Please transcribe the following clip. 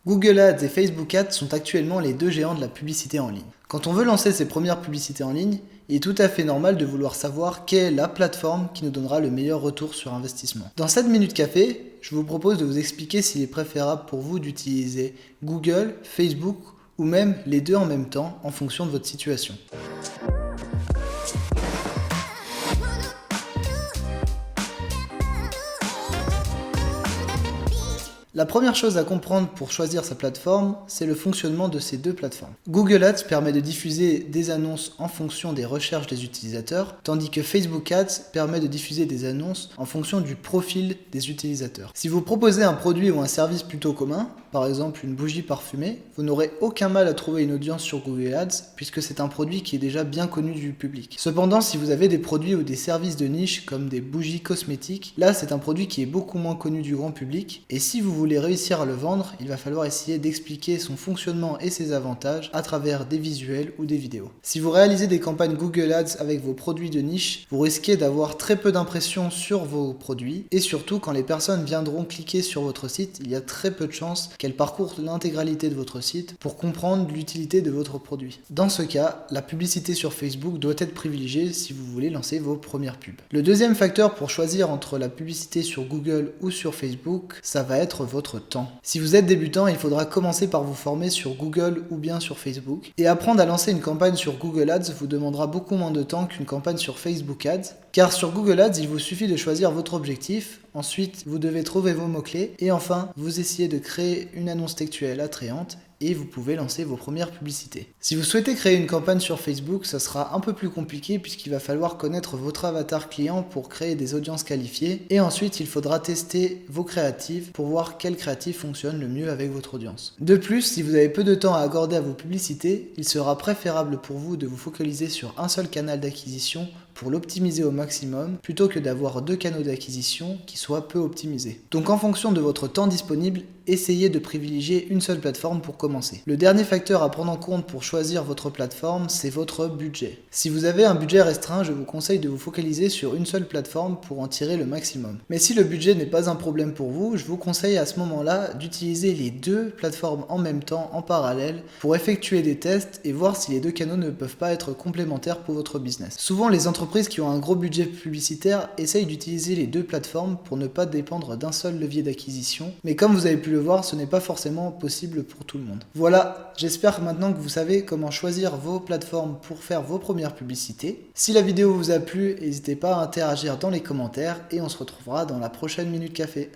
Google Ads et Facebook Ads sont actuellement les deux géants de la publicité en ligne. Quand on veut lancer ses premières publicités en ligne, il est tout à fait normal de vouloir savoir quelle est la plateforme qui nous donnera le meilleur retour sur investissement. Dans 7 minutes café, je vous propose de vous expliquer s'il est préférable pour vous d'utiliser Google, Facebook ou même les deux en même temps en fonction de votre situation. La première chose à comprendre pour choisir sa plateforme, c'est le fonctionnement de ces deux plateformes. Google Ads permet de diffuser des annonces en fonction des recherches des utilisateurs, tandis que Facebook Ads permet de diffuser des annonces en fonction du profil des utilisateurs. Si vous proposez un produit ou un service plutôt commun, par exemple une bougie parfumée, vous n'aurez aucun mal à trouver une audience sur Google Ads puisque c'est un produit qui est déjà bien connu du public. Cependant, si vous avez des produits ou des services de niche comme des bougies cosmétiques, là c'est un produit qui est beaucoup moins connu du grand public et si vous voulez réussir à le vendre, il va falloir essayer d'expliquer son fonctionnement et ses avantages à travers des visuels ou des vidéos. Si vous réalisez des campagnes Google Ads avec vos produits de niche, vous risquez d'avoir très peu d'impressions sur vos produits et surtout quand les personnes viendront cliquer sur votre site, il y a très peu de chances qu'elles parcourent l'intégralité de votre site pour comprendre l'utilité de votre produit. Dans ce cas, la publicité sur Facebook doit être privilégiée si vous voulez lancer vos premières pubs. Le deuxième facteur pour choisir entre la publicité sur Google ou sur Facebook, ça va être votre temps. Si vous êtes débutant, il faudra commencer par vous former sur Google ou bien sur Facebook. Et apprendre à lancer une campagne sur Google Ads vous demandera beaucoup moins de temps qu'une campagne sur Facebook Ads, car sur Google Ads, il vous suffit de choisir votre objectif, ensuite vous devez trouver vos mots-clés, et enfin vous essayez de créer une annonce textuelle attrayante et vous pouvez lancer vos premières publicités. Si vous souhaitez créer une campagne sur Facebook, ça sera un peu plus compliqué puisqu'il va falloir connaître votre avatar client pour créer des audiences qualifiées et ensuite il faudra tester vos créatives pour voir quel créatif fonctionne le mieux avec votre audience. De plus, si vous avez peu de temps à accorder à vos publicités, il sera préférable pour vous de vous focaliser sur un seul canal d'acquisition pour l'optimiser au maximum plutôt que d'avoir deux canaux d'acquisition qui soient peu optimisés. Donc en fonction de votre temps disponible, essayez de privilégier une seule plateforme pour commencer. Le dernier facteur à prendre en compte pour choisir votre plateforme, c'est votre budget. Si vous avez un budget restreint, je vous conseille de vous focaliser sur une seule plateforme pour en tirer le maximum. Mais si le budget n'est pas un problème pour vous, je vous conseille à ce moment-là d'utiliser les deux plateformes en même temps, en parallèle, pour effectuer des tests et voir si les deux canaux ne peuvent pas être complémentaires pour votre business. Souvent, les entreprises qui ont un gros budget publicitaire essayent d'utiliser les deux plateformes pour ne pas dépendre d'un seul levier d'acquisition, mais comme vous avez pu le voir, ce n'est pas forcément possible pour tout le monde. Voilà, j'espère maintenant que vous savez comment choisir vos plateformes pour faire vos premières publicités. Si la vidéo vous a plu, n'hésitez pas à interagir dans les commentaires et on se retrouvera dans la prochaine Minute Café.